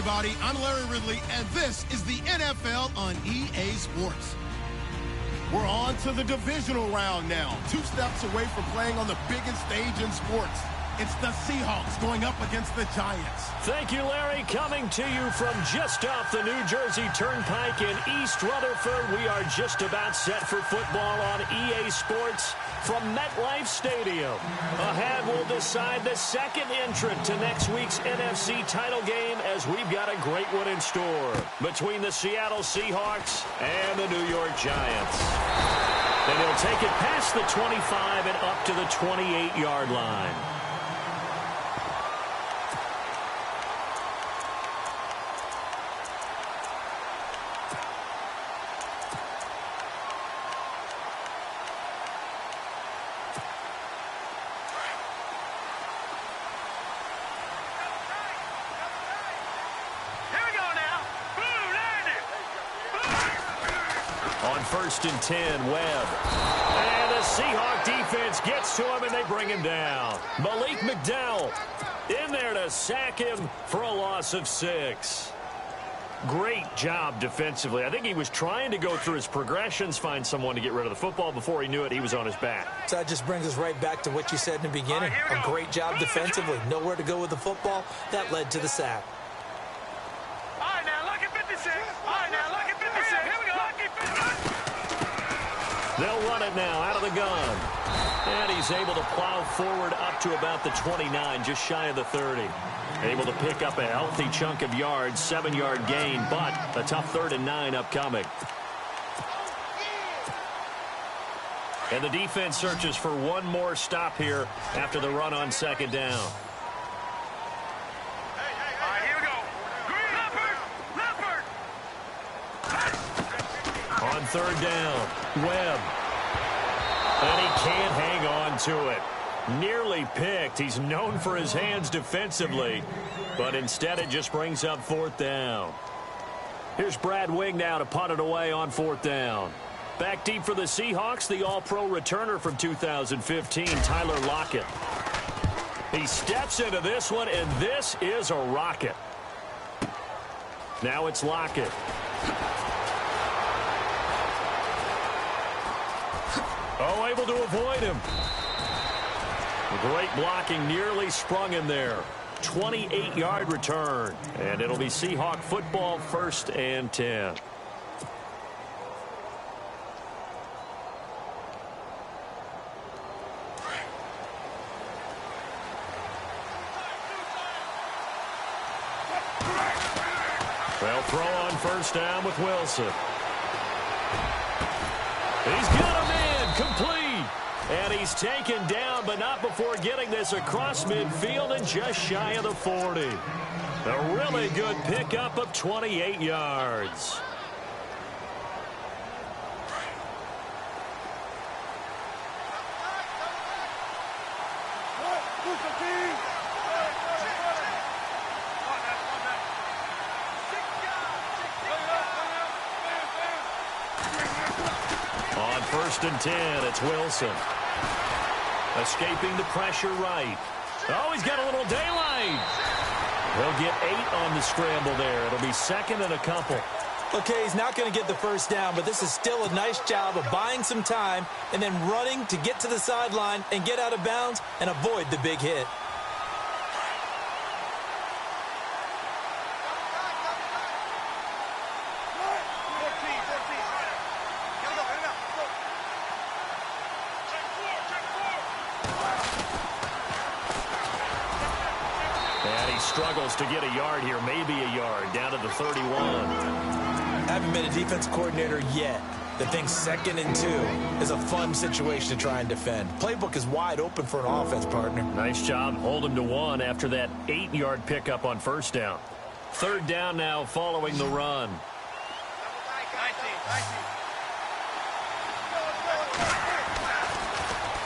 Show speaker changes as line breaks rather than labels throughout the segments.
everybody. I'm Larry Ridley, and this is the NFL on EA Sports. We're on to the divisional round now. 2 steps away from playing on the biggest stage in sports. It's the Seahawks going up against the Giants.
Thank you, Larry. Coming to you from just off the New Jersey Turnpike in East Rutherford. We are just about set for football on EA Sports from MetLife Stadium. Ahead, we'll decide the second entrant to next week's NFC title game, as we've got a great one in store between the Seattle Seahawks and the New York Giants. And he'll take it past the 25 and up to the 28-yard line. First and 10, Webb. And the Seahawk defense gets to him, and they bring him down. Malik McDowell in there to sack him for a loss of 6. Great job defensively. I think he was trying to go through his progressions, find someone to get rid of the football. Before he knew it, he was on his back.
So that just brings us right back to what you said in the beginning. A great job defensively. Nowhere to go with the football. That led to the sack.
All right, now look at 56. All right, now look at 56. Here we go.
They'll run it now out of the gun. And he's able to plow forward up to about the 29, just shy of the 30. Able to pick up a healthy chunk of yards, 7-yard gain, but a tough 3rd and 9 upcoming. And the defense searches for one more stop here after the run on 2nd down.
All right, here we go. Leopard!
On 3rd down, Webb. And he can't hang on to it. Nearly picked. He's known for his hands defensively, but instead it just brings up 4th down. Here's Brad Wing now to punt it away on 4th down. Back deep for the Seahawks, the All-Pro returner from 2015, Tyler Lockett. He steps into this one, and this is a rocket. Now it's Lockett. Oh, able to avoid him. Great blocking, nearly sprung him there. 28-yard return. And it'll be Seahawk football, 1st and 10. They'll throw on 1st down with Wilson. He's got a man complete. And he's taken down, but not before getting this across midfield and just shy of the 40. A really good pickup of 28 yards. On 1st and 10, it's Wilson. Escaping the pressure right. Oh, he's got a little daylight. He'll get 8 on the scramble there. It'll be 2nd and a couple.
Okay, he's not going to get the 1st down, but this is still a nice job of buying some time and then running to get to the sideline and get out of bounds and avoid the big hit.
Struggles to get a yard here, maybe a yard, down to the 31.
Haven't been a defense coordinator yet. The thing 2nd and 2 is a fun situation to try and defend. Playbook is wide open for an offense, partner.
Nice job. Hold him to 1 after that 8-yard pickup on 1st down. 3rd down now following the run.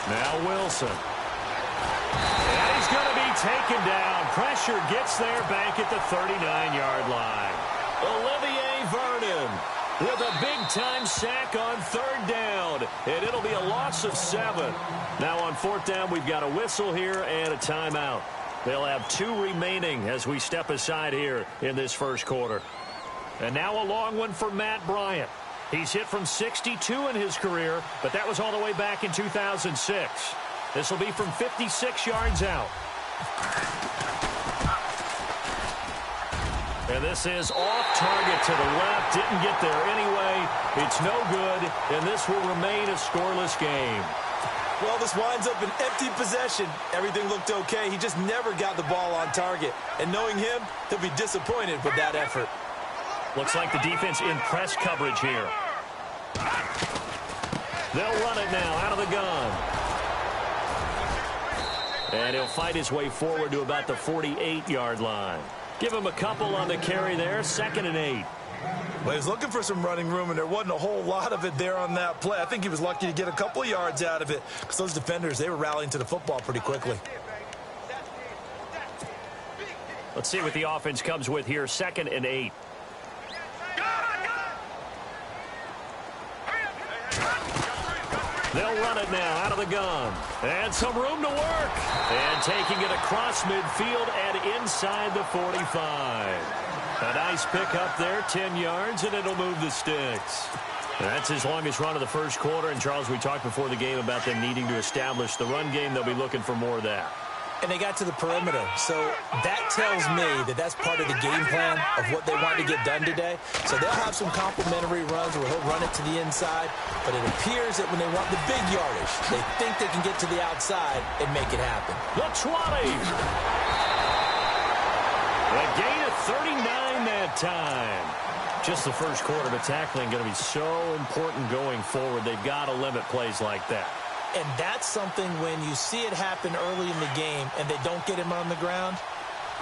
Now Wilson. And he's going to be taken down. Pressure gets there back at the 39-yard line. Olivier Vernon with a big-time sack on 3rd down. And it'll be a loss of 7. Now on 4th down, we've got a whistle here and a timeout. They'll have 2 remaining as we step aside here in this first quarter. And now a long one for Matt Bryant. He's hit from 62 in his career, but that was all the way back in 2006. This will be from 56 yards out. And this is off target to the left. Didn't get there anyway. It's no good, and this will remain a scoreless game.
Well, this winds up an empty possession. Everything looked okay. He just never got the ball on target. And knowing him, he'll be disappointed with that effort.
Looks like the defense in press coverage here. They'll run it now out of the gun. And he'll fight his way forward to about the 48-yard line. Give him a couple on the carry there, 2nd and 8.
Well, he was looking for some running room, and there wasn't a whole lot of it there on that play. I think he was lucky to get a couple of yards out of it because those defenders, they were rallying to the football pretty quickly.
Let's see what the offense comes with here, 2nd and 8. They'll run it now out of the gun. And some room to work. And taking it across midfield and inside the 45. A nice pick up there, 10 yards, and it'll move the sticks. That's his longest run of the first quarter. And, Charles, we talked before the game about them needing to establish the run game. They'll be looking for more of that.
And they got to the perimeter. So that tells me that that's part of the game plan of what they want to get done today. So they'll have some complementary runs where he'll run it to the inside. But it appears that when they want the big yardage, they think they can get to the outside and make it happen.
The 20. A gain of 39 that time. Just the first quarter, but tackling going to be so important going forward. They've got to limit plays like that.
And that's something when you see it happen early in the game and they don't get him on the ground,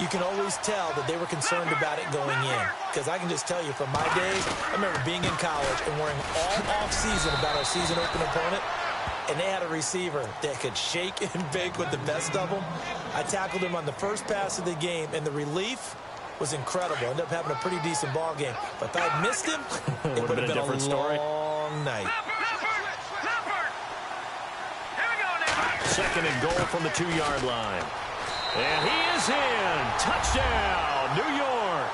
you can always tell that they were concerned about it going in. Because I can just tell you from my days, I remember being in college and worrying all off-season about our season open opponent, and they had a receiver that could shake and bake with the best of them. I tackled him on the first pass of the game, and the relief was incredible. Ended up having a pretty decent ball game. But if I had missed him, it would have been a long night.
2nd and goal from the 2-yard line. And he is in. Touchdown, New York.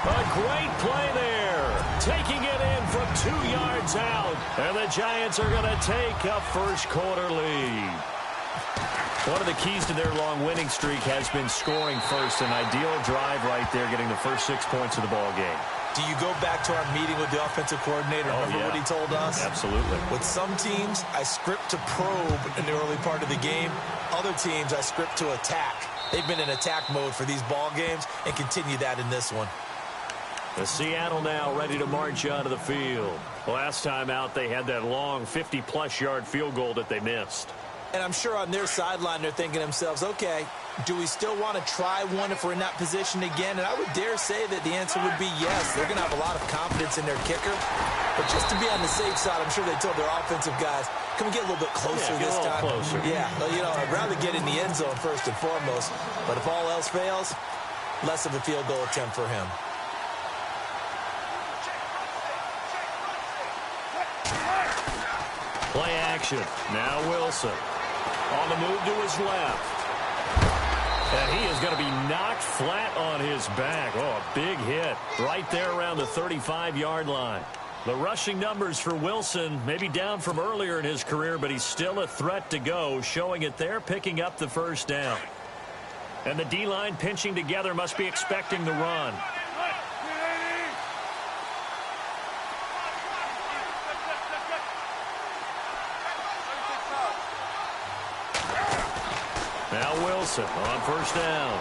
A great play there. Taking it in from 2 yards out. And the Giants are going to take a first quarter lead. One of the keys to their long winning streak has been scoring first. An ideal drive right there, getting the first 6 points of the ball game.
Do you go back to our meeting with the offensive coordinator? Remember what he told us?
Absolutely.
With some teams, I script to probe in the early part of the game. Other teams, I script to attack. They've been in attack mode for these ball games and continue that in this one.
The Seattle now ready to march onto the field. Last time out, they had that long 50-plus yard field goal that they missed.
And I'm sure on their sideline, they're thinking to themselves, okay, do we still want to try one if we're in that position again? And I would dare say that the answer would be yes. They're going to have a lot of confidence in their kicker. But just to be on the safe side, I'm sure they told their offensive guys, can we get a little bit closer this time?
Closer.
Yeah, well, you know, I'd rather get in the end zone first and foremost. But if all else fails, less of a field goal attempt for him.
Play action. Now Wilson. On the move to his left. And he is going to be knocked flat on his back. Oh, a big hit right there around the 35-yard line. The rushing numbers for Wilson maybe down from earlier in his career, but he's still a threat to go, showing it there, picking up the first down. And the D-line pinching together, must be expecting the run. Now Wilson on first down.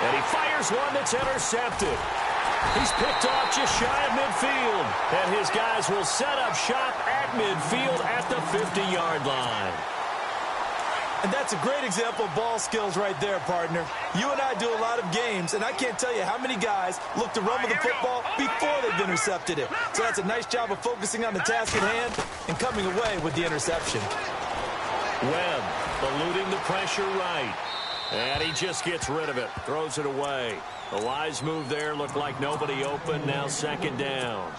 And he fires one that's intercepted. He's picked off just shy of midfield. And his guys will set up shop at midfield at the 50-yard line.
And that's a great example of ball skills right there, partner. You and I do a lot of games, and I can't tell you how many guys look to run with the football before they've intercepted it. So that's a nice job of focusing on the task at hand and coming away with the interception.
Webb eluding the pressure right. And he just gets rid of it. Throws it away. A wise move there. Looked like nobody open. Now 2nd down.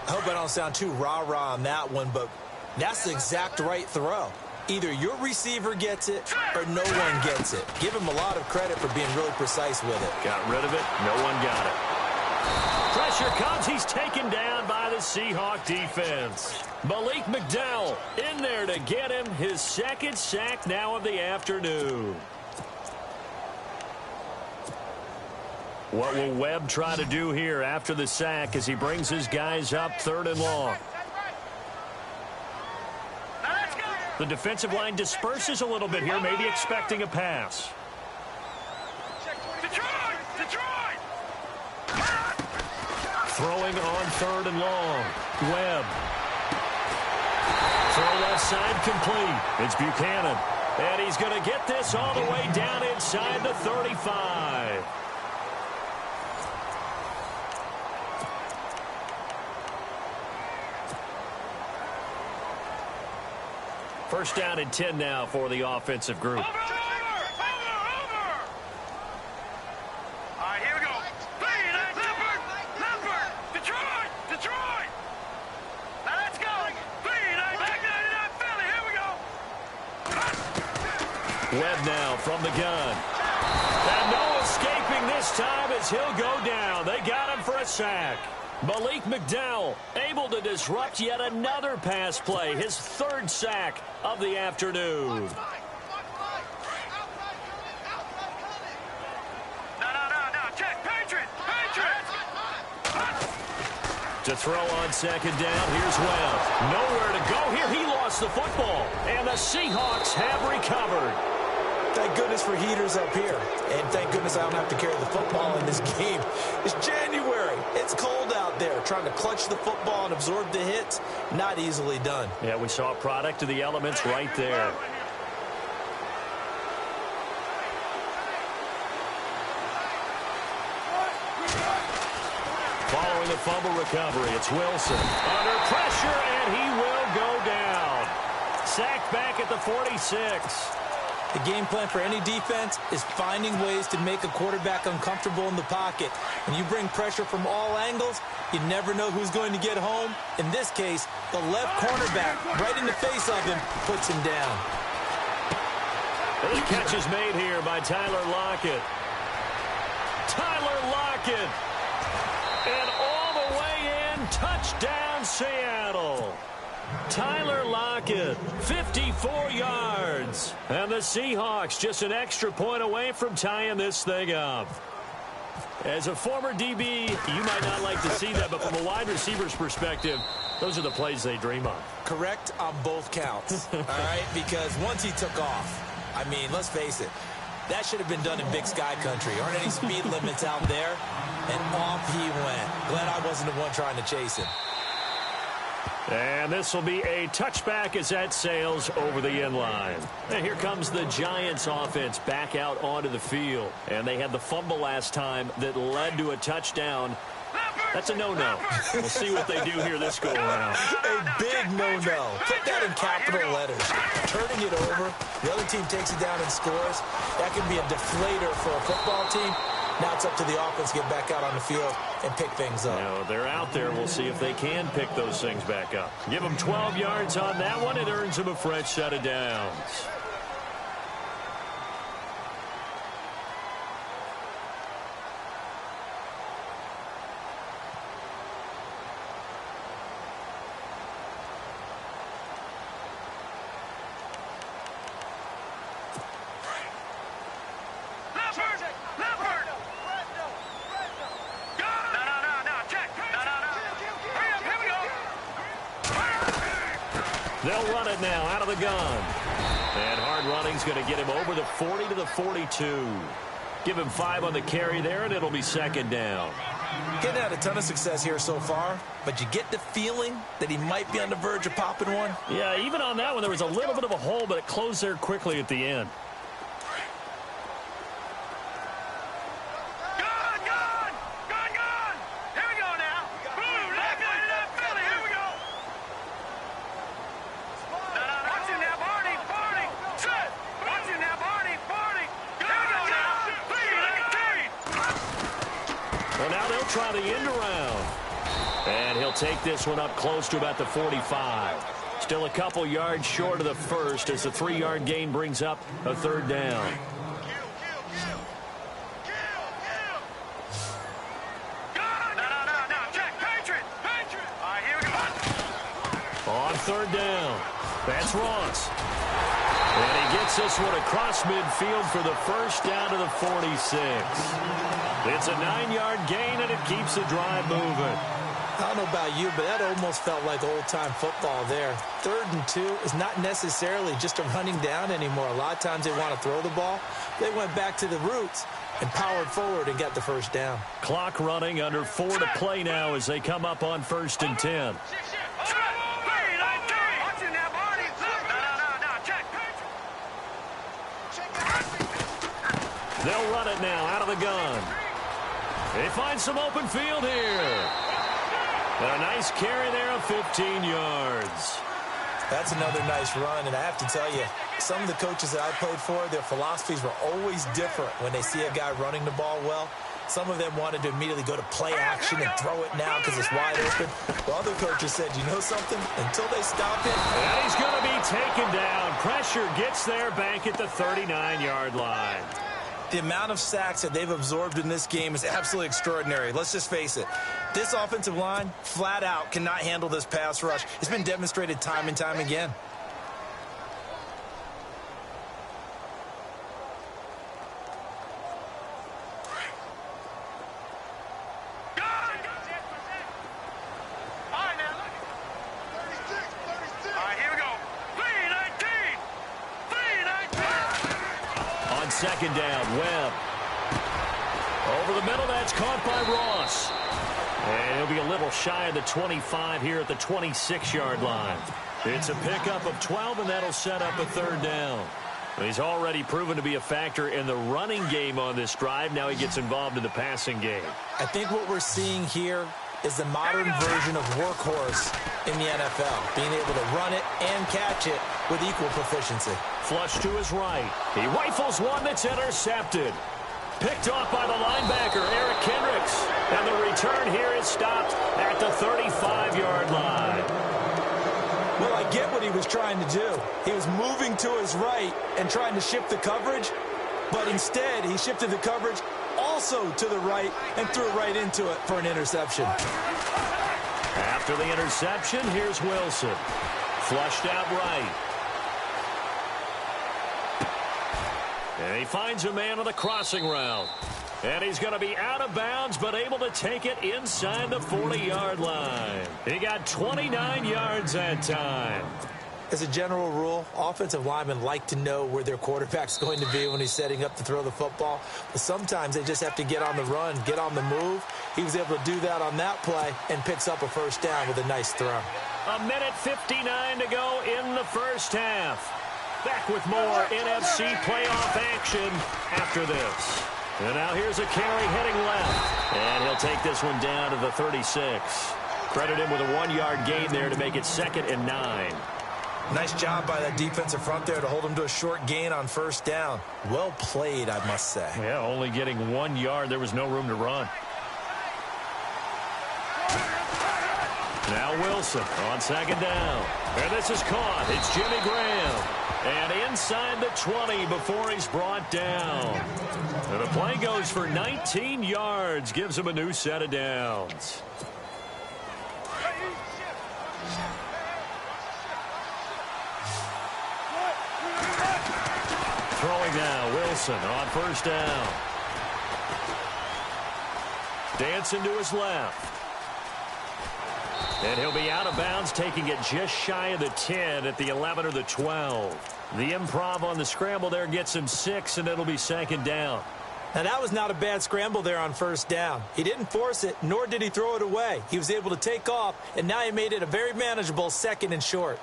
I hope I don't sound too rah-rah on that one, but that's the exact right throw. Either your receiver gets it or no one gets it. Give him a lot of credit for being really precise with it.
Got rid of it. No one got it. Pressure comes. He's taken down by the Seahawk defense. Malik McDowell in there to get him his second sack now of the afternoon. What will Webb try to do here after the sack as he brings his guys up 3rd and long? The defensive line disperses a little bit here, maybe expecting a pass. Throwing on 3rd and long. Webb. Throw left side complete. It's Buchanan. And he's going to get this all the way down inside the 35. First down and 10 now for the offensive group.
Over! All right, here we go. Leopard! Detroit! Now let's go. Back to Philly. Here we go.
Webb now from the gun. And no escaping this time as he'll go down. They got him for a sack. Malik McDowell able to disrupt yet another pass play. His 3rd sack of the afternoon.
No. Check. Patriots.
To throw on 2nd down, here's Webb. Nowhere to go here. He lost the football. And the Seahawks have recovered.
Thank goodness for heaters up here. And thank goodness I don't have to carry the football in this game. It's January. It's cold out there. Trying to clutch the football and absorb the hits, not easily done.
Yeah, we saw a product of the elements right there. Following the fumble recovery, it's Wilson. Under pressure, and he will go down. Sacked back at the 46.
The game plan for any defense is finding ways to make a quarterback uncomfortable in the pocket. When you bring pressure from all angles, you never know who's going to get home. In this case, the left cornerback, right in the face of him, puts him down.
The catch is made here by Tyler Lockett. And all the way in, touchdown Seattle. Tyler Lockett, 54 yards. And the Seahawks just an extra point away from tying this thing up. As a former DB, you might not like to see that, but from a wide receiver's perspective, those are the plays they dream of.
Correct on both counts, all right? Because once he took off, I mean, let's face it, that should have been done in Big Sky Country. Aren't any speed limits out there? And off he went. Glad I wasn't the one trying to chase him.
And this will be a touchback as that sails over the end line. And here comes the Giants offense back out onto the field. And they had the fumble last time that led to a touchdown. That's a no-no. We'll see what they do here this go-around.
A big no-no. Put that in capital letters. Turning it over, the other team takes it down and scores. That can be a deflator for a football team. Now it's up to the offense to get back out on the field and pick things up.
No, they're out there. We'll see if they can pick those things back up. Give them 12 yards on that one. It earns them a fresh set of downs. They'll run it now out of the gun. And hard running's going to get him over the 40 to the 42. Give him 5 on the carry there, and it'll be 2nd down.
Getting had a ton of success here so far, but you get the feeling that he might be on the verge of popping one.
Yeah, even on that one, there was a little bit of a hole, but it closed there quickly at the end. Try the end around. And he'll take this one up close to about the 45. Still a couple yards short of the first as the 3-yard gain brings up a third down. On third down, that's Ross. And he gets this one across midfield for the first down to the 46. It's a 9-yard gain, and it keeps the drive moving.
I don't know about you, but that almost felt like old-time football there. 3rd and 2 is not necessarily just a running down anymore. A lot of times they want to throw the ball. They went back to the roots and powered forward and got the first down.
Clock running, under 4 to play now as they come up on 1st and 10. They'll run it now out of the gun. They find some open field here. A nice carry there of 15 yards.
That's another nice run, and I have to tell you, some of the coaches that I played for, their philosophies were always different when they see a guy running the ball well. Some of them wanted to immediately go to play action and throw it now because it's wide open. While other coaches said, you know something? Until they stop it.
And he's going to be taken down. Pressure gets there back at the 39-yard line.
The amount of sacks that they've absorbed in this game is absolutely extraordinary. Let's just face it. This offensive line, flat out, cannot handle this pass rush. It's been demonstrated time and time again.
Second down, Webb. Over the middle, that's caught by Ross. And he'll be a little shy of the 25 here at the 26-yard line. It's a pickup of 12, and that'll set up a third down. He's already proven to be a factor in the running game on this drive. Now he gets involved in the passing game.
I think what we're seeing here is the modern version of workhorse in the NFL, being able to run it and catch it with equal proficiency.
Flush to his right. He rifles one that's intercepted. Picked off by the linebacker, Eric Kendricks. And the return here is stopped at the 35-yard line.
Well, I get what he was trying to do. He was moving to his right and trying to shift the coverage, but instead he shifted the coverage also to the right and threw it right into it for an interception.
After the interception, here's Wilson. Flushed out right. And he finds a man on the crossing route. And he's going to be out of bounds, but able to take it inside the 40-yard line. He got 29 yards that time.
As a general rule, offensive linemen like to know where their quarterback's going to be when he's setting up to throw the football. But sometimes they just have to get on the run, get on the move. He was able to do that on that play and picks up a first down with a nice throw.
A minute 59 to go in the first half. Back with more NFC playoff action after this. And now here's a carry heading left. And he'll take this one down to the 36. Credit him with a 1-yard gain there to make it 2nd and 9.
Nice job by that defensive front there to hold him to a short gain on first down. Well played, I must say.
Yeah, only getting 1 yard. There was no room to run. Now Wilson on 2nd down. And this is caught. It's Jimmy Graham. And inside the 20 before he's brought down. And the play goes for 19 yards. Gives him a new set of downs. Throwing now, Wilson on first down. Dancing to his left. And he'll be out of bounds, taking it just shy of the 10 at the 11 or the 12. The improv on the scramble there gets him 6, and it'll be 2nd down.
Now, that was not a bad scramble there on first down. He didn't force it, nor did he throw it away. He was able to take off, and now he made it a very manageable 2nd and short.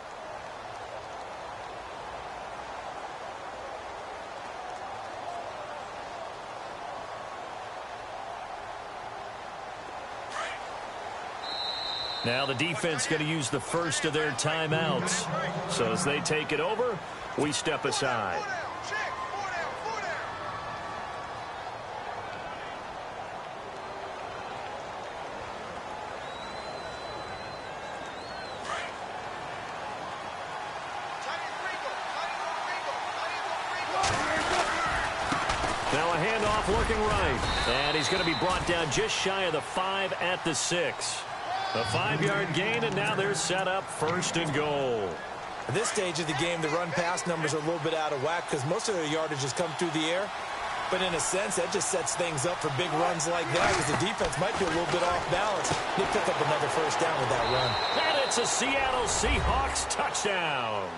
Now the defense going to use the first of their timeouts. So as they take it over, we step aside. looking right. And he's going to be brought down just shy of the 5 at the 6. A 5-yard gain, and now they're set up 1st and goal.
At this stage of the game, the run-pass numbers are a little bit out of whack because most of their yardage has come through the air. But in a sense, that just sets things up for big runs like that because the defense might be a little bit off balance. They pick up another 1st down with that run.
And it's a Seattle Seahawks touchdown.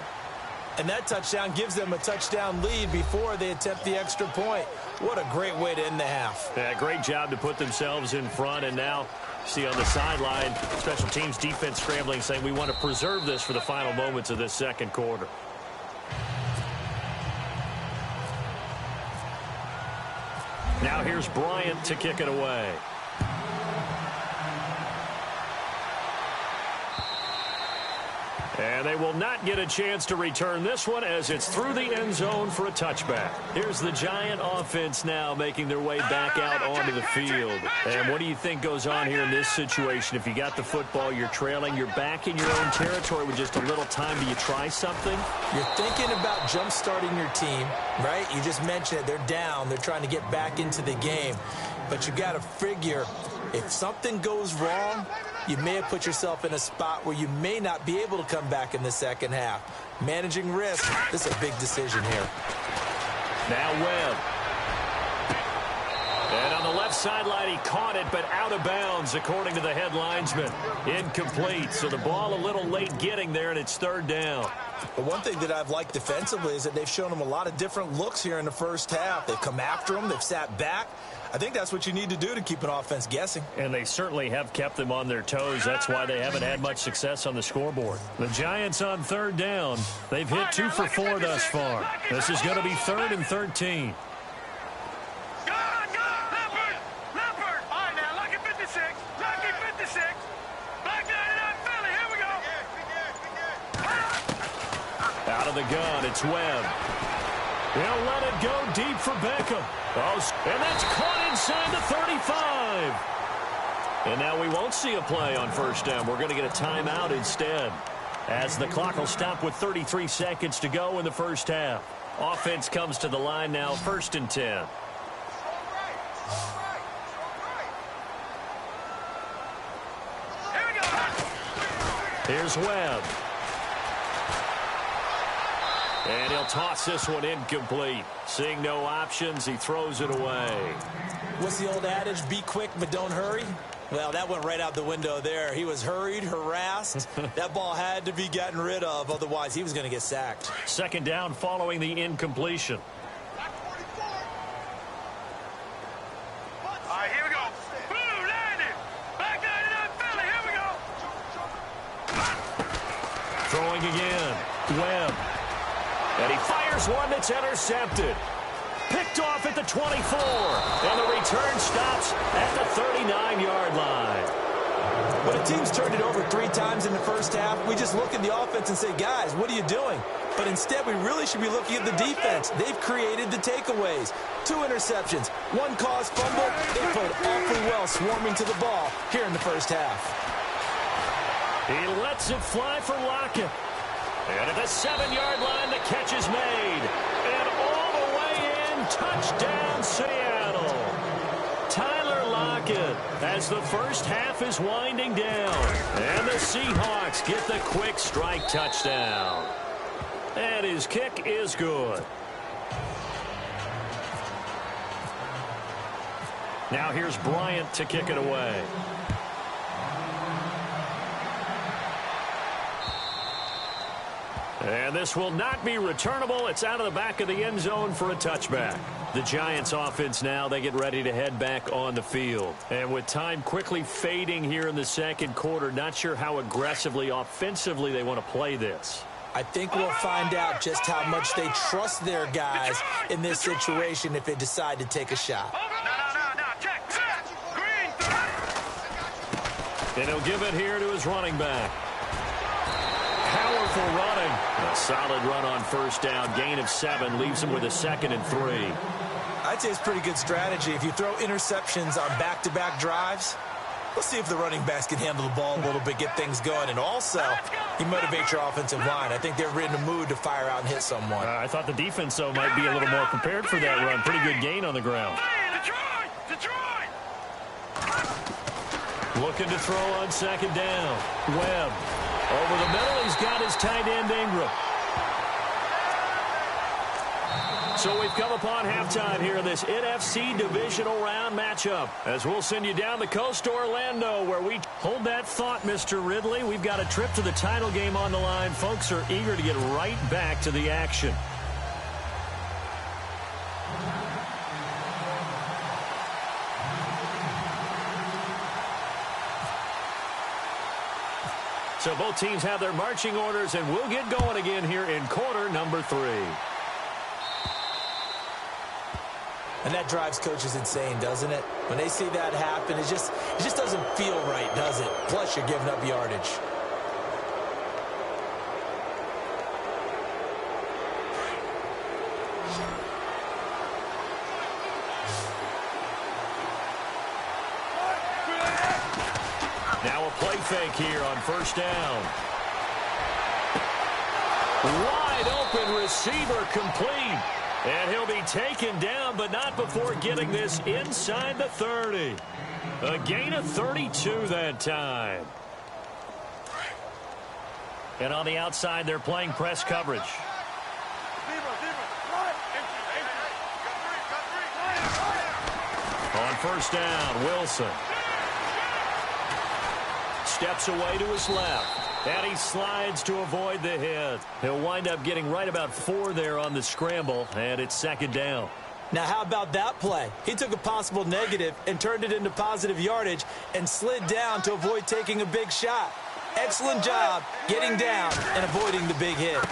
And that touchdown gives them a touchdown lead before they attempt the extra point. What a great way to end the half.
Yeah, great job to put themselves in front. And now, see on the sideline, special teams defense scrambling, saying we want to preserve this for the final moments of this 2nd quarter. Now here's Bryant to kick it away. And they will not get a chance to return this one as it's through the end zone for a touchback. Here's the Giant offense now making their way back out onto the field. And what do you think goes on here in this situation? If you got the football, you're trailing, you're back in your own territory with just a little time. Do you try something?
You're thinking about jump-starting your team, right? You just mentioned it. They're down. They're trying to get back into the game. But you got to figure if something goes wrong, you may have put yourself in a spot where you may not be able to come back in the 2nd half. Managing risk, this is a big decision here.
Now Webb. And on the left sideline, he caught it, but out of bounds, according to the head linesman. Incomplete, so the ball a little late getting there, and it's 3rd down.
But one thing that I've liked defensively is that they've shown them a lot of different looks here in the 1st half. They've come after them. They've sat back. I think that's what you need to do to keep an offense guessing.
And they certainly have kept them on their toes. That's why they haven't had much success on the scoreboard. The Giants on 3rd down. They've hit 2 for 4 thus far. This is going to be 3rd and 13. Out of the gun, it's Webb. He'll let it go deep for Beckham. And that's caught inside the 35. And now we won't see a play on 1st down. We're going to get a timeout instead, as the clock will stop with 33 seconds to go in the 1st half. Offense comes to the line now, 1st and 10. Here's Webb. And he'll toss this one incomplete. Seeing no options, he throws it away.
What's the old adage? Be quick, but don't hurry. Well, that went right out the window there. He was hurried, harassed. That ball had to be gotten rid of. Otherwise, he was going to get sacked.
2nd down following the incompletion.
All right, here we go. Blue landed. Back 99 Philly. Here we go.
Throwing again. Webb. And he fires one that's intercepted. Picked off at the 24. And the return stops at the 39-yard line.
When a team's turned it over 3 times in the 1st half, we just look at the offense and say, guys, what are you doing? But instead, we really should be looking at the defense. They've created the takeaways. 2 interceptions, 1 caused fumble. They played awfully well swarming to the ball here in the 1st half.
He lets it fly for Lockett. And at the 7-yard line, the catch is made. And all the way in, touchdown Seattle. Tyler Lockett as the 1st half is winding down. And the Seahawks get the quick strike touchdown. And his kick is good. Now here's Bryant to kick it away. And this will not be returnable. It's out of the back of the end zone for a touchback. The Giants offense now, they get ready to head back on the field. And with time quickly fading here in the 2nd quarter, not sure how aggressively, offensively they want to play this.
I think we'll find out just how much they trust their guys in this situation if they decide to take a shot.
And he'll give it here to his running back. Powerful running. A solid run on 1st down. Gain of 7 leaves him with a 2nd and 3.
I'd say it's pretty good strategy. If you throw interceptions on back-to-back drives, let's see if the running backs can handle the ball a little bit, get things going. And also, you motivate your offensive line. I think they're in the mood to fire out and hit someone.
I thought the defense, though, might be a little more prepared for that run. Pretty good gain on the ground. Looking to throw on second down. Webb. Over the middle, he's got his tight end Ingram. So we've come upon halftime here in this NFC Divisional Round matchup. As we'll send you down the coast to Orlando, where we hold that thought, Mr. Ridley. We've got a trip to the title game on the line. Folks are eager to get right back to the action. So both teams have their marching orders, and we'll get going again here in quarter number 3.
And that drives coaches insane, doesn't it? When they see that happen, it just doesn't feel right, does it? Plus, you're giving up yardage.
Now a play fake here on first down. Wide open receiver complete. And he'll be taken down, but not before getting this inside the 30. A gain of 32 that time. And on the outside, they're playing press coverage. On first down, Wilson. Steps away to his left. And he slides to avoid the hit. He'll wind up getting right about 4 there on the scramble, and it's second down.
Now, how about that play? He took a possible negative and turned it into positive yardage and slid down to avoid taking a big shot. Excellent job getting down and avoiding the big hit.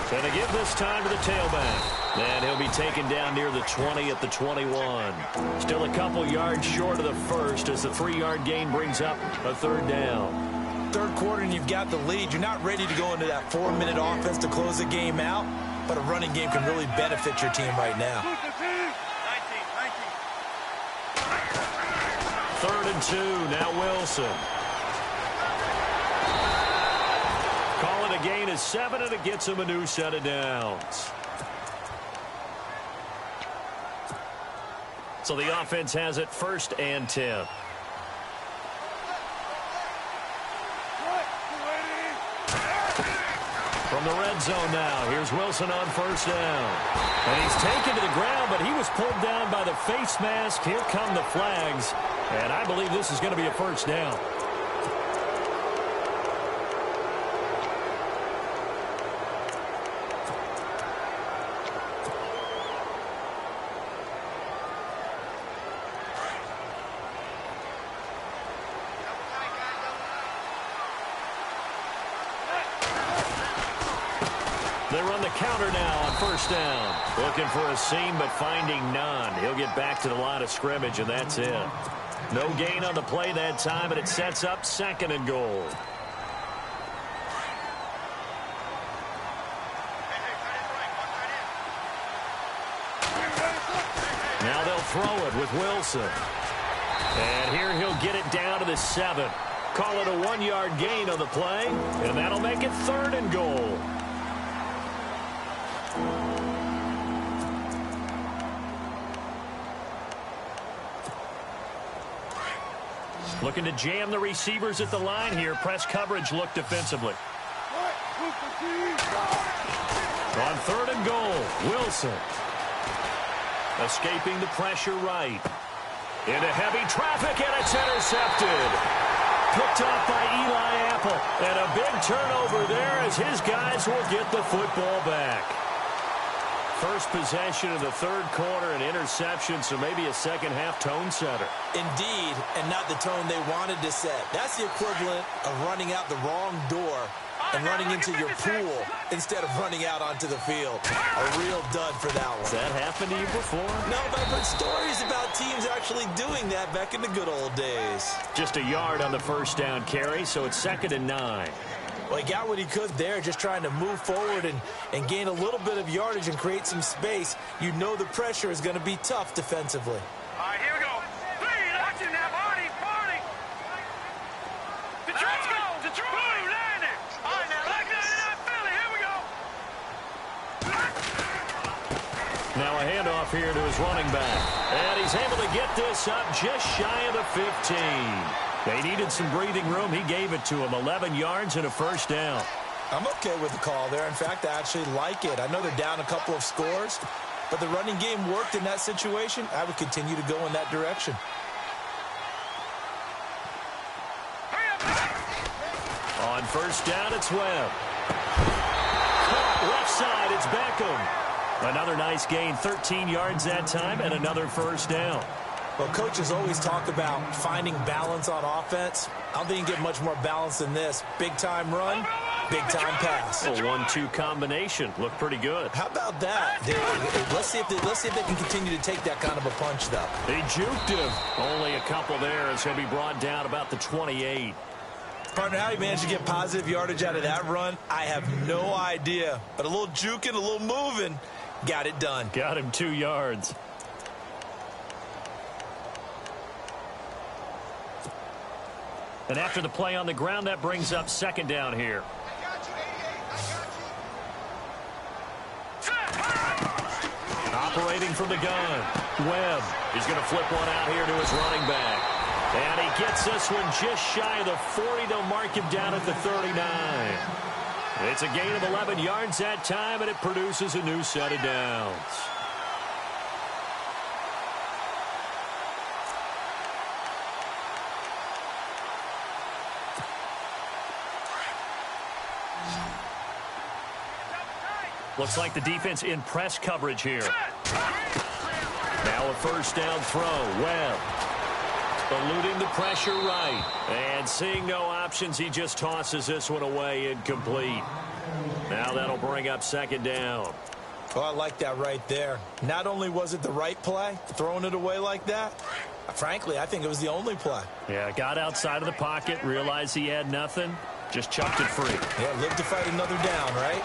Going to give this time to the tailback. And he'll be taken down near the 20 at the 21. Still a couple yards short of the first as the 3-yard gain brings up a third down.
Third quarter and you've got the lead. You're not ready to go into that 4-minute offense to close the game out, but a running game can really benefit your team right now.
3rd and 2, now Wilson. Call it a gain of 7, and it gets him a new set of downs. So the offense has it 1st and 10. From the red zone now, here's Wilson on first down. And he's taken to the ground, but he was pulled down by the face mask. Here come the flags, and I believe this is going to be a first down. They run the counter now on first down. Looking for a seam, but finding none. He'll get back to the line of scrimmage, and that's it. No gain on the play that time, and it sets up 2nd and goal. Now they'll throw it with Wilson. And here he'll get it down to the 7. Call it a 1-yard gain on the play, and that'll make it 3rd and goal. Looking to jam the receivers at the line here. Press coverage look defensively. On 3rd and goal, Wilson. Escaping the pressure right. Into heavy traffic, and it's intercepted. Picked off by Eli Apple. And a big turnover there as his guys will get the football back. First possession of the 3rd quarter, an interception, so maybe a second-half tone setter.
Indeed, and not the tone they wanted to set. That's the equivalent of running out the wrong door and running into your pool instead of running out onto the field. A real dud for that one.
Has that happened to you before?
No, but I've heard stories about teams actually doing that back in the good old days.
Just a yard on the first down carry, so it's 2nd and 9.
Well, he got what he could there, just trying to move forward and gain a little bit of yardage and create some space. You know the pressure is going to be tough defensively.
All right, here we go. Three, watching now, party. Detroit, go. Detroit. Blue, landing. All right, now, like that in Philly. Here we go.
Now a handoff here to his running back. And he's able to get this up just shy of the 15. They needed some breathing room. He gave it to him. 11 yards and a first down.
I'm okay with the call there. In fact, I actually like it. I know they're down a couple of scores, but the running game worked in that situation. I would continue to go in that direction.
On first down, it's Webb. Caught left side, it's Beckham. Another nice gain, 13 yards that time, and another first down.
Well, coaches always talk about finding balance on offense. I don't think you can get much more balance than this. Big-time run, big-time pass.
A 1-2 combination. Looked pretty good.
How about that? Let's see if they can continue to take that kind of a punch, though.
They juked him. Only a couple there as he'll be brought down about the 28.
Partner, how he managed to get positive yardage out of that run, I have no idea. But a little juking, a little moving, got it done.
Got him 2 yards. And after the play on the ground, that brings up second down here. Operating from the gun. Webb is going to flip one out here to his running back. And he gets this one just shy of the 40. They'll mark him down at the 39. It's a gain of 11 yards that time, and it produces a new set of downs. Looks like the defense in press coverage here. Now a first down throw. Webb eluding the pressure right. And seeing no options, he just tosses this one away incomplete. Now that'll bring up second down.
Oh, I like that right there. Not only was it the right play, throwing it away like that, frankly, I think it was the only play.
Yeah, got outside of the pocket, realized he had nothing, just chucked it free.
Yeah, live to fight another down, right?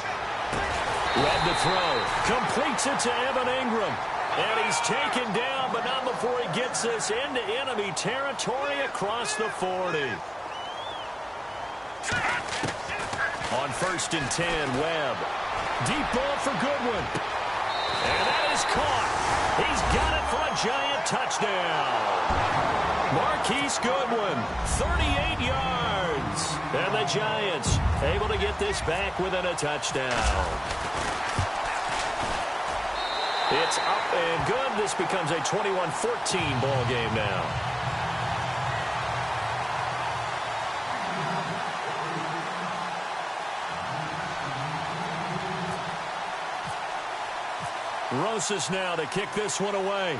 Webb to throw. Completes it to Evan Ingram. And he's taken down, but not before he gets this into enemy territory across the 40. On first and 10, Webb. Deep ball for Goodwin. And that is caught. He's got it for a Giant touchdown. Marquise Goodwin, 38 yards. And the Giants able to get this back within a touchdown. It's up and good. This becomes a 21-14 ball game now. Rosas now to kick this one away.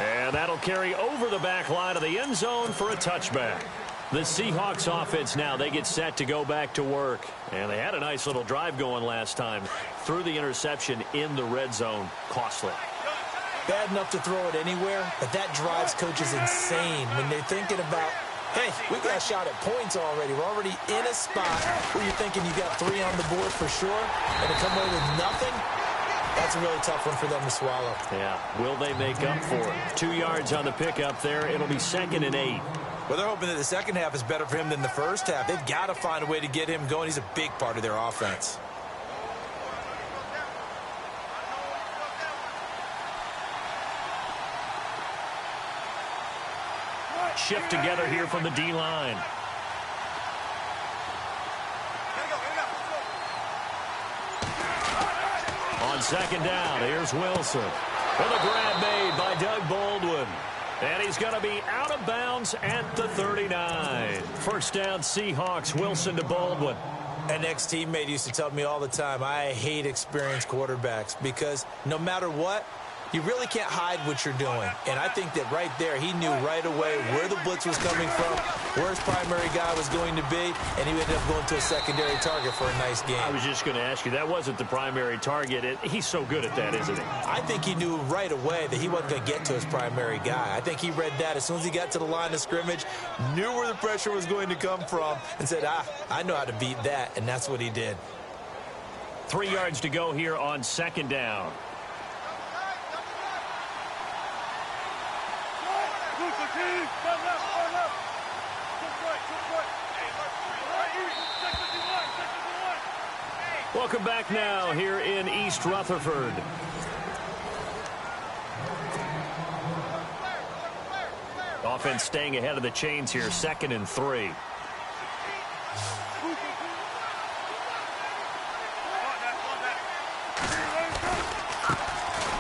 And that'll carry over the back line of the end zone for a touchback. The Seahawks offense now, they get set to go back to work. And they had a nice little drive going last time. Threw the interception in the red zone. Costly.
Bad enough to throw it anywhere, but that drives coaches insane when they're thinking about, hey, we got a shot at points already. We're already in a spot where you're thinking you got 3 on the board for sure, and to come away with nothing, that's a really tough one for them to swallow.
Yeah, will they make up for it? 2 yards on the pickup there. It'll be 2nd and 8.
Well, they're hoping that the second half is better for him than the first half. They've got to find a way to get him going. He's a big part of their offense.
Shift together here from the D-line. On second down, here's Wilson. With a grab made by Doug Baldwin. And he's going to be out of bounds at the 39. First down, Seahawks. Wilson to Baldwin.
An ex-teammate used to tell me all the time, I hate experienced quarterbacks because no matter what, you really can't hide what you're doing. And I think that right there, he knew right away where the blitz was coming from, where his primary guy was going to be, and he ended up going to a secondary target for a nice game.
I was just going to ask you, that wasn't the primary target. He's so good at that, isn't he?
I think he knew right away that he wasn't going to get to his primary guy. I think he read that as soon as he got to the line of scrimmage, knew where the pressure was going to come from, and said, I know how to beat that, and that's what he did.
3 yards to go here on second down. Welcome back now here in East Rutherford. offense staying ahead of the chains here, 2nd and 3.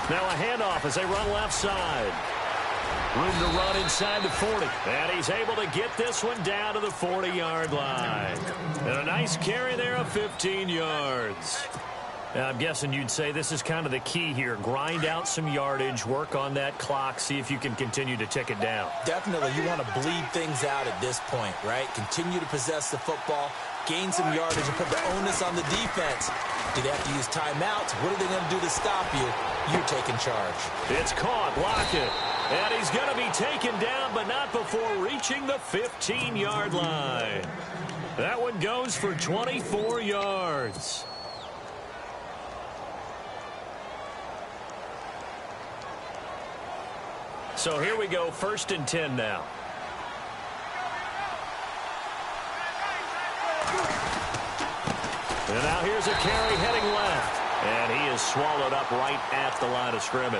Now a handoff as they run left side. Room to run inside the 40. And he's able to get this one down to the 40-yard line. And a nice carry there of 15 yards. Now, I'm guessing you'd say this is kind of the key here. Grind out some yardage, work on that clock, see if you can continue to tick it down.
Definitely. You want to bleed things out at this point, right? Continue to possess the football, gain some yardage, and put the onus on the defense. Do they have to use timeouts? What are they going to do to stop you? You're taking charge.
It's caught. Block it. And he's going to be taken down, but not before reaching the 15-yard line. That one goes for 24 yards. So here we go, 1st and 10 now. And now here's a carry heading left. And he is swallowed up right at the line of scrimmage.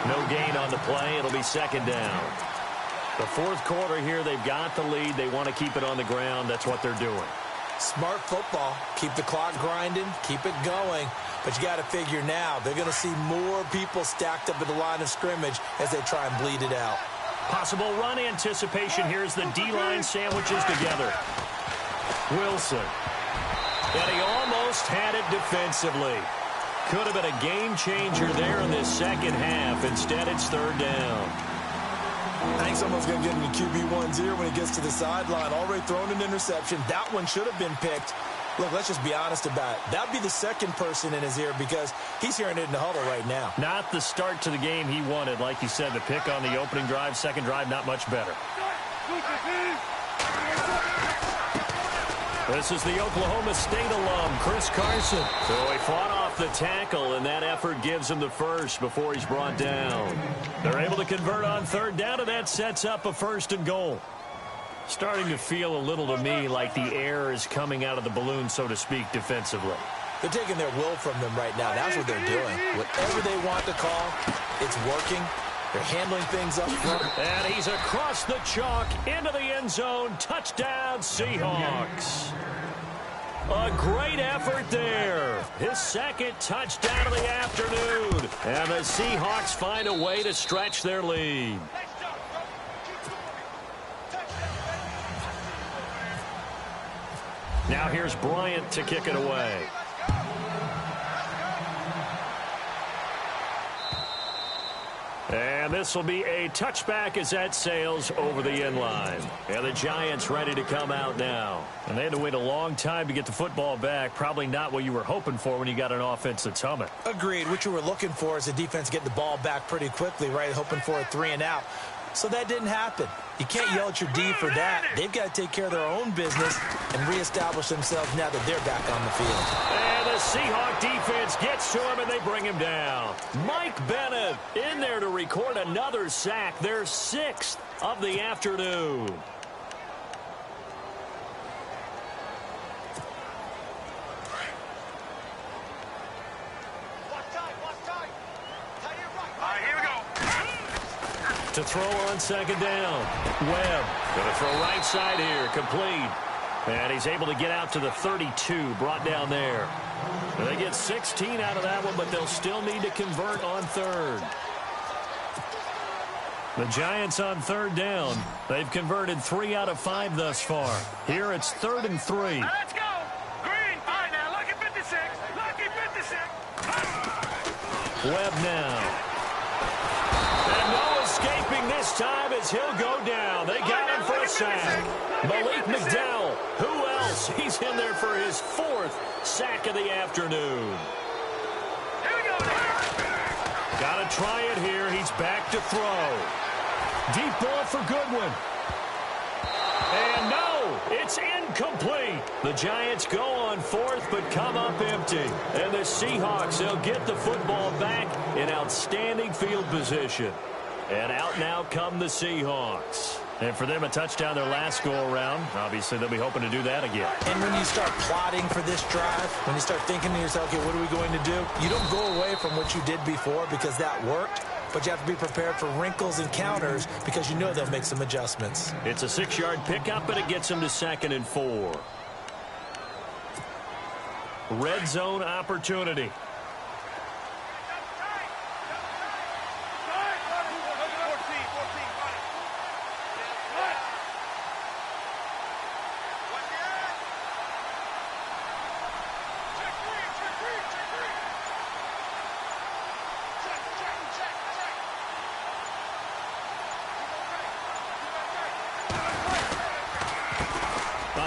No gain on the play. It'll be 2nd down. The 4th quarter here, they've got the lead. They want to keep it on the ground. That's what they're doing.
Smart football. Keep the clock grinding. Keep it going. But you got to figure now, they're going to see more people stacked up at the line of scrimmage as they try and bleed it out.
Possible run anticipation. Here's the D-line sandwiches together. Wilson. And he almost had it defensively. Could have been a game changer there in this 2nd half. Instead, it's 3rd down.
I think someone's going to get into QB1's ear when he gets to the sideline. Already thrown an interception. That one should have been picked. Look, let's just be honest about it. That would be the 2nd person in his ear because he's hearing it in the huddle right now.
Not the start to the game he wanted. Like you said, the pick on the opening drive, 2nd drive, not much better. This is the Oklahoma State alum, Chris Carson. So he fought off the tackle, and that effort gives him the first before he's brought down. They're able to convert on 3rd down, and that sets up a 1st and goal. Starting to feel a little to me like the air is coming out of the balloon, so to speak, defensively.
They're taking their will from them right now. That's what they're doing. Whatever they want to call, it's working. They're handling things up front.
And he's across the chalk into the end zone. Touchdown, Seahawks. A great effort there. His 2nd touchdown of the afternoon. And the Seahawks find a way to stretch their lead. Now here's Bryant to kick it away. And this will be a touchback as that sails over the end line. And the Giants ready to come out now. And they had to wait a long time to get the football back. Probably not what you were hoping for when you got an offense that's humming.
Agreed. What you were looking for is the defense getting the ball back pretty quickly, right? Hoping for a 3-and-out. So that didn't happen. You can't yell at your D for that. They've got to take care of their own business and reestablish themselves now that they're back on the field.
And the Seahawk defense gets to him, and they bring him down. Mike Bennett in there to record another sack, their 6th of the afternoon. To throw on 2nd down. Webb going to throw right side here, complete. And he's able to get out to the 32, brought down there. And they get 16 out of that one, but they'll still need to convert on 3rd. The Giants on 3rd down. They've converted 3 out of 5 thus far. Here it's 3rd and 3.
Let's go. Green. All right, now, lucky 56. Lucky 56.
Webb now. And no escaping this time as he'll go down. They got him for a sack. Malik McDowell. Who else? He's in there for his 4th sack of the afternoon.
Here we go.
Got to try it here. He's back to throw. Deep ball for Goodwin. And no, it's incomplete. The Giants go on 4th but come up empty. And the Seahawks, they'll get the football back in outstanding field position. And out now come the Seahawks. And for them, a touchdown their last go-around. Obviously, they'll be hoping to do that again.
And when you start plotting for this drive, when you start thinking to yourself, okay, what are we going to do? You don't go away from what you did before because that worked. but you have to be prepared for wrinkles and counters because you know they'll make some adjustments.
It's a 6-yard pickup, and it gets them to 2nd and 4. Red zone opportunity.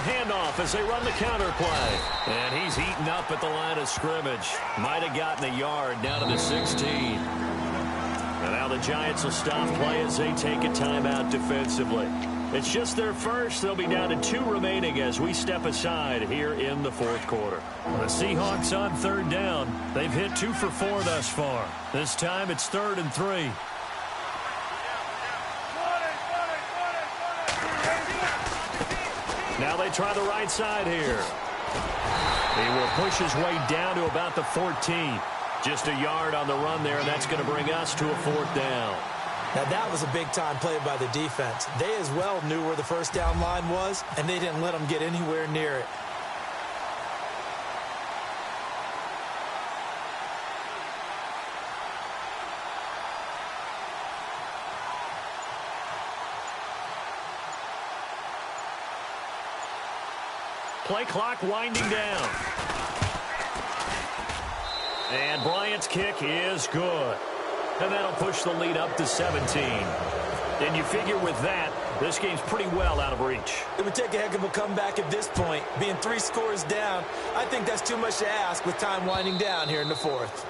Handoff as they run the counter play. And he's eaten up at the line of scrimmage. Might have gotten a yard down to the 16. And now the Giants will stop play as they take a timeout defensively. It's just their first. They'll be down to 2 remaining as we step aside here in the 4th quarter. The Seahawks on 3rd down. They've hit 2 for 4 thus far. This time it's 3rd and 3. Now they try the right side here. He will push his way down to about the 14. Just a yard on the run there, and that's going to bring us to a 4th down.
Now that was a big-time play by the defense. They as well knew where the first down line was, and they didn't let them get anywhere near it.
Play clock winding down. And Bryant's kick is good. And that'll push the lead up to 17. And you figure with that, this game's pretty well out of reach.
It would take a heck of a comeback at this point. Being 3 scores down, I think that's too much to ask with time winding down here in the 4th.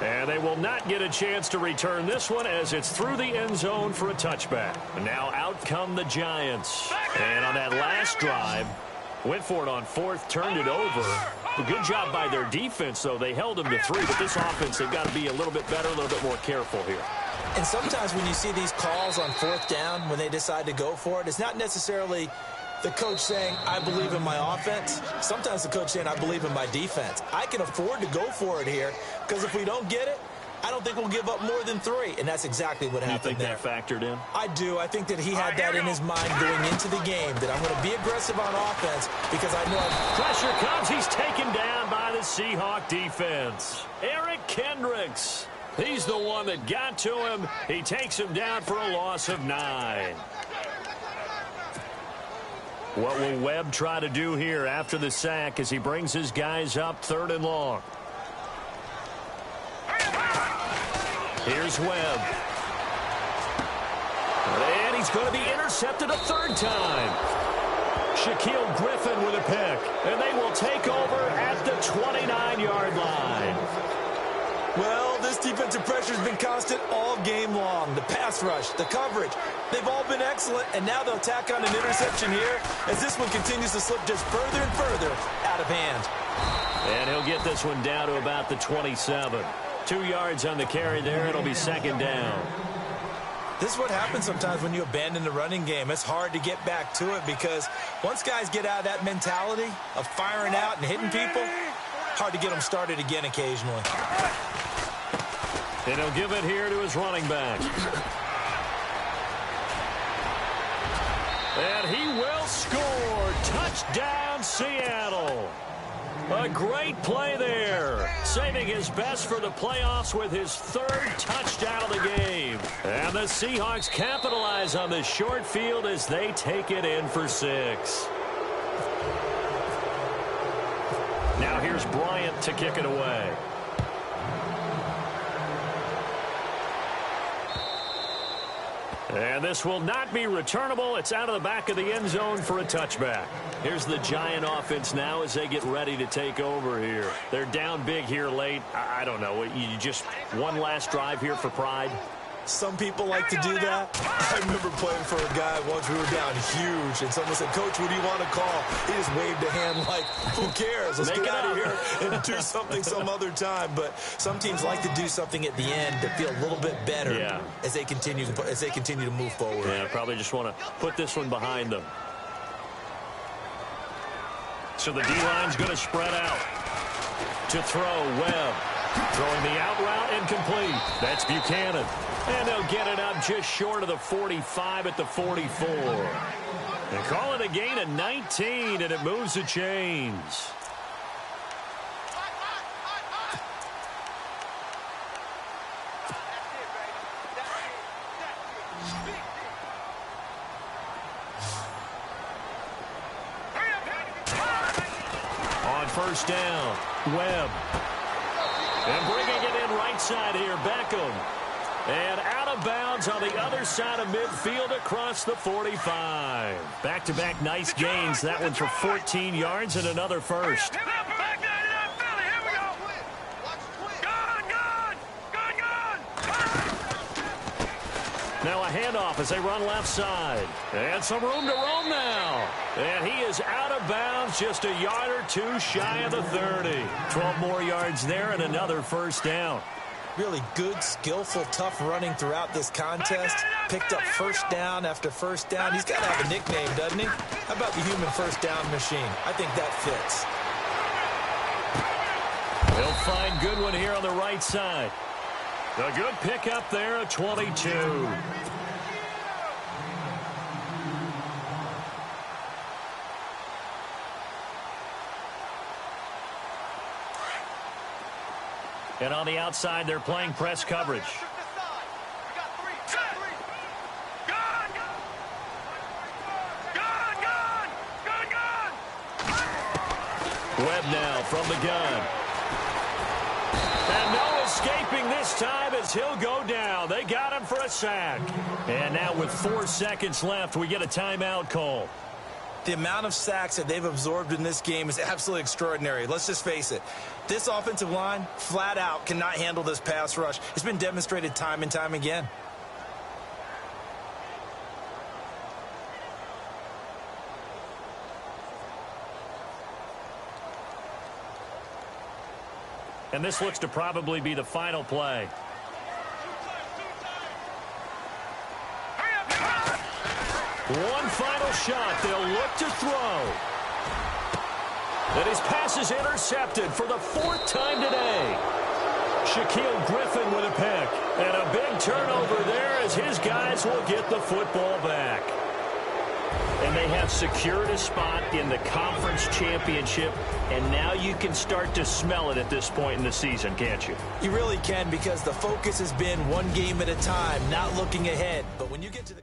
And they will not get a chance to return this one as it's through the end zone for a touchback. And now out come the Giants. And on that last drive, went for it on 4th, turned it over. A good job by their defense, though. They held them to 3, but this offense, they've got to be a little bit better, a little bit more careful here.
And sometimes when you see these calls on 4th down, when they decide to go for it, it's not necessarily the coach saying, I believe in my offense. Sometimes the coach saying, I believe in my defense. I can afford to go for it here because if we don't get it, I don't think we'll give up more than 3, and that's exactly what happened there.
You think that factored in?
I do. I think that he had that in his mind going into the game, that I'm going to be aggressive on offense because I know
pressure comes. He's taken down by the Seahawk defense. Eric Kendricks. He's the one that got to him. He takes him down for a loss of 9. What will Webb try to do here after the sack as he brings his guys up 3rd and long? Here's Webb. And he's going to be intercepted a 3rd time. Shaquille Griffin with a pick. And they will take over at the 29-yard line.
Well, this defensive pressure has been constant all game long. The pass rush, the coverage, they've all been excellent. And now they'll tack on an interception here as this one continues to slip just further and further out of hand.
And he'll get this one down to about the 27. 2 yards on the carry there. It'll be 2nd down.
This is what happens sometimes when you abandon the running game. It's hard to get back to it because once guys get out of that mentality of firing out and hitting people, hard to get them started again occasionally.
And he'll give it here to his running back. And he will score. Touchdown, Seattle. A great play there, saving his best for the playoffs with his 3rd touchdown of the game. And the Seahawks capitalize on this short field as they take it in for 6. Now here's Bryant to kick it away. And this will not be returnable. It's out of the back of the end zone for a touchback. Here's the Giant offense now as they get ready to take over here. They're down big here late. I don't know. You just one last drive here for pride.
Some people like to do that. I remember playing for a guy once. We were down huge, and someone said, Coach, what do you want to call? He just waved a hand like, who cares? Let's get out of here and do something some other time. But some teams like to do something at the end to feel a little bit better as they continue to move forward.
Yeah, probably just want to put this one behind them. So the D-line's going to spread out. To throw, Webb. Throwing the out route incomplete. That's Buchanan. And they'll get it up just short of the 45 at the 44. They call it a gain of 19, and it moves the chains. On first down, Webb. And bringing it in right side here, Beckham. And out of bounds on the other side of midfield across the 45. Back-to-back nice gains. That one for 14 yards and another first. Now a handoff as they run left side. And some room to roam now. And he is out of bounds, just a yard or two shy of the 30. 12 more yards there and another first down.
Really good, skillful, tough running throughout this contest. Picked up first down after first down. He's got to have a nickname, doesn't he? How about the human first down machine? I think that fits.
He'll find Goodwin here on the right side. A good pickup there at 22. And on the outside, they're playing press coverage. Webb now from the gun. And no escaping this time as he'll go down. They got him for a sack. And now with 4 seconds left, we get a timeout call.
The amount of sacks that they've absorbed in this game is absolutely extraordinary. Let's just face it. This offensive line, flat out, cannot handle this pass rush. It's been demonstrated time and time again.
And this looks to probably be the final play. One final shot. They'll look to throw. And his pass is intercepted for the 4th time today. Shaquille Griffin with a pick. And a big turnover there as his guys will get the football back. And they have secured a spot in the conference championship. And now you can start to smell it at this point in the season, can't you?
You really can, because the focus has been one game at a time, not looking ahead. But when you get to the